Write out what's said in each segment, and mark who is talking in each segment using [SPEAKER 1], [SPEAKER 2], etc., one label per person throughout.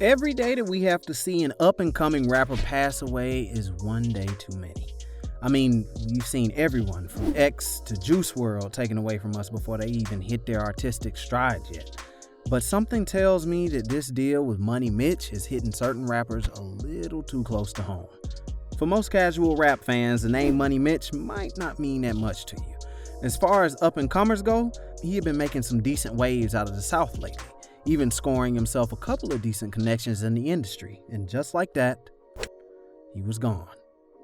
[SPEAKER 1] Every day that we have to see an up-and-coming rapper pass away is one day too many. I mean, we've seen everyone from X to Juice WRLD taken away from us before they even hit their artistic stride yet. But something tells me that this deal with Money Mitch is hitting certain rappers a little too close to home. For most casual rap fans, the name Money Mitch might not mean that much to you. As far as up-and-comers go, he had been making some decent waves out of the South lately, even scoring himself a couple of decent connections in the industry. And just like that, he was gone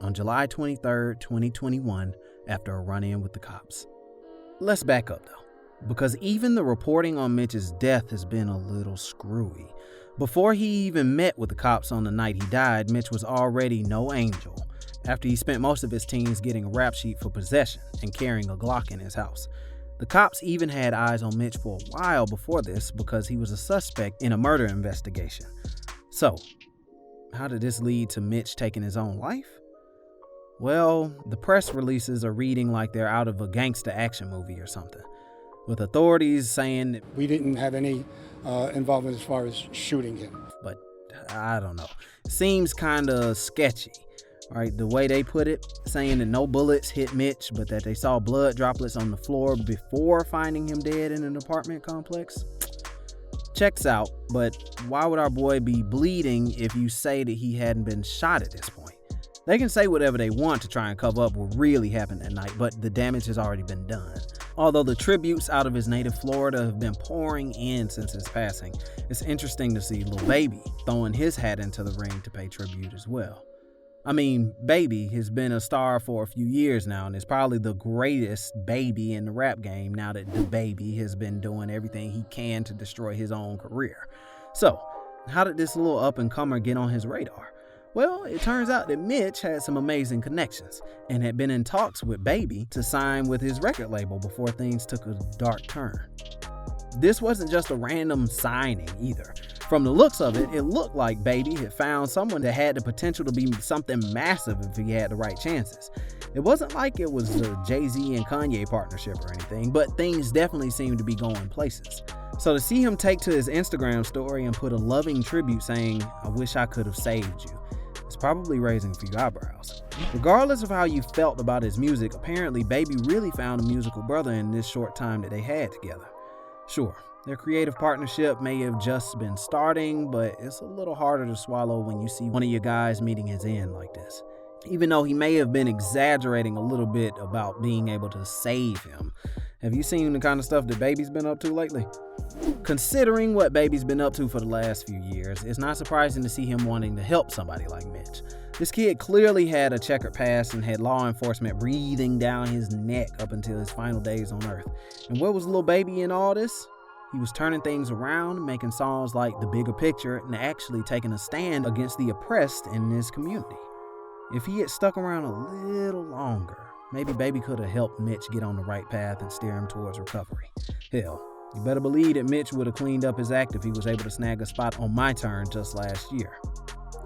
[SPEAKER 1] on July 23rd, 2021, after a run-in with the cops. Let's back up though, because even the reporting on Mitch's death has been a little screwy. Before he even met with the cops on the night he died, Mitch was already no angel, after he spent most of his teens getting a rap sheet for possession and carrying a Glock in his house. The cops even had eyes on Mitch for a while before this because he was a suspect in a murder investigation. So, how did this lead to Mitch taking his own life? Well, the press releases are reading like they're out of a gangster action movie or something, with authorities saying that
[SPEAKER 2] we didn't have any involvement as far as shooting him.
[SPEAKER 1] But I don't know. Seems kind of sketchy. Right, the way they put it, saying that no bullets hit Mitch, but that they saw blood droplets on the floor before finding him dead in an apartment complex. Checks out, but why would our boy be bleeding if you say that he hadn't been shot at this point? They can say whatever they want to try and cover up what really happened that night, but the damage has already been done. Although the tributes out of his native Florida have been pouring in since his passing, it's interesting to see Lil Baby throwing his hat into the ring to pay tribute as well. I mean, Baby has been a star for a few years now and is probably the greatest baby in the rap game now that the Baby has been doing everything he can to destroy his own career. So, how did this little up-and-comer get on his radar? Well, it turns out that Mitch had some amazing connections and had been in talks with Baby to sign with his record label before things took a dark turn. This wasn't just a random signing either. From the looks of it, it looked like Baby had found someone that had the potential to be something massive if he had the right chances. It wasn't like it was a Jay-Z and Kanye partnership or anything, but things definitely seemed to be going places. So to see him take to his Instagram story and put a loving tribute saying, "I wish I could have saved you," it's probably raising a few eyebrows. Regardless of how you felt about his music, apparently Baby really found a musical brother in this short time that they had together. Sure, their creative partnership may have just been starting, but it's a little harder to swallow when you see one of your guys meeting his end like this. Even though he may have been exaggerating a little bit about being able to save him. Have you seen the kind of stuff that Baby's been up to lately? Considering what Baby's been up to for the last few years, it's not surprising to see him wanting to help somebody like Mitch. This kid clearly had a checkered past and had law enforcement breathing down his neck up until his final days on earth. And where was Lil Baby in all this? He was turning things around, making songs like The Bigger Picture, and actually taking a stand against the oppressed in this community. If he had stuck around a little longer, maybe Baby could have helped Mitch get on the right path and steer him towards recovery. Hell, you better believe that Mitch would have cleaned up his act if he was able to snag a spot on My Turn just last year.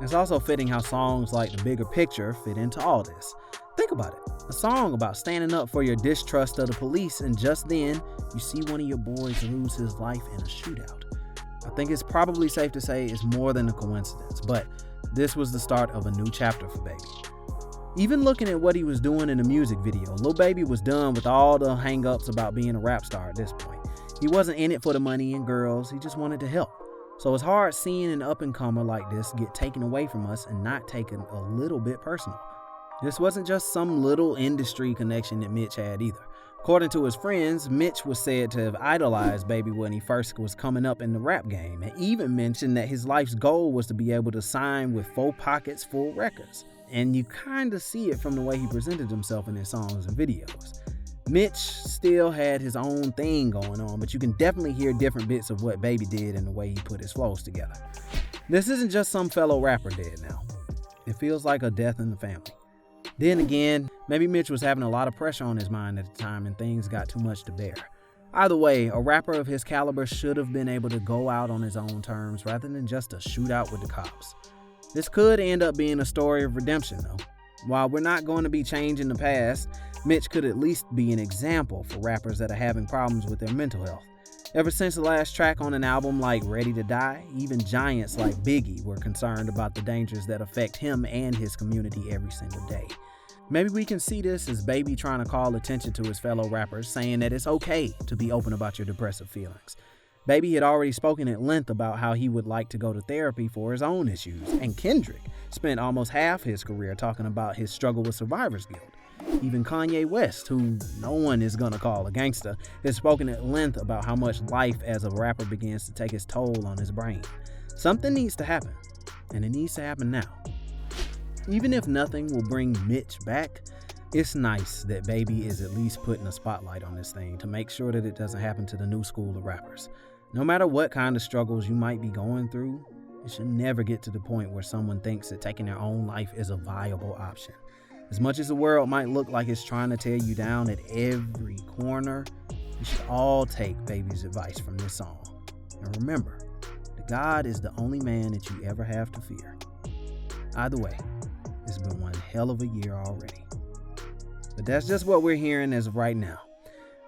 [SPEAKER 1] It's also fitting how songs like The Bigger Picture fit into all this. Think about it. A song about standing up for your distrust of the police, and just then, you see one of your boys lose his life in a shootout. I think it's probably safe to say it's more than a coincidence, but this was the start of a new chapter for Baby. Even looking at what he was doing in the music video, Lil Baby was done with all the hang-ups about being a rap star at this point. He wasn't in it for the money and girls, he just wanted to help. So it's hard seeing an up-and-comer like this get taken away from us and not taken a little bit personal. This wasn't just some little industry connection that Mitch had either. According to his friends, Mitch was said to have idolized Baby when he first was coming up in the rap game, and even mentioned that his life's goal was to be able to sign with 4 Pockets full records. And you kind of see it from the way he presented himself in his songs and videos. Mitch still had his own thing going on, but you can definitely hear different bits of what Baby did in the way he put his flows together. This isn't just some fellow rapper dead now. It feels like a death in the family. Then again, maybe Mitch was having a lot of pressure on his mind at the time and things got too much to bear. Either way, a rapper of his caliber should have been able to go out on his own terms rather than just a shootout with the cops. This could end up being a story of redemption though. While we're not going to be changing the past, Mitch could at least be an example for rappers that are having problems with their mental health. Ever since the last track on an album like Ready to Die, even giants like Biggie were concerned about the dangers that affect him and his community every single day. Maybe we can see this as Baby trying to call attention to his fellow rappers, saying that it's okay to be open about your depressive feelings. Baby had already spoken at length about how he would like to go to therapy for his own issues, and Kendrick spent almost half his career talking about his struggle with survivor's guilt. Even Kanye West, who no one is gonna call a gangster, has spoken at length about how much life as a rapper begins to take its toll on his brain. Something needs to happen, and it needs to happen now. Even if nothing will bring Mitch back, it's nice that Baby is at least putting a spotlight on this thing to make sure that it doesn't happen to the new school of rappers. No matter what kind of struggles you might be going through, it should never get to the point where someone thinks that taking their own life is a viable option. As much as the world might look like it's trying to tear you down at every corner, you should all take Baby's advice from this song. And remember, that God is the only man that you ever have to fear. Either way, it's been one hell of a year already. But that's just what we're hearing as of right now.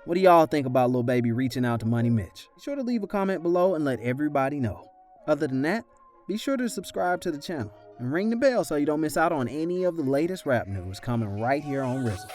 [SPEAKER 1] What do y'all think about Lil Baby reaching out to Money Mitch? Be sure to leave a comment below and let everybody know. Other than that, be sure to subscribe to the channel and ring the bell so you don't miss out on any of the latest rap news coming right here on RIZZLE.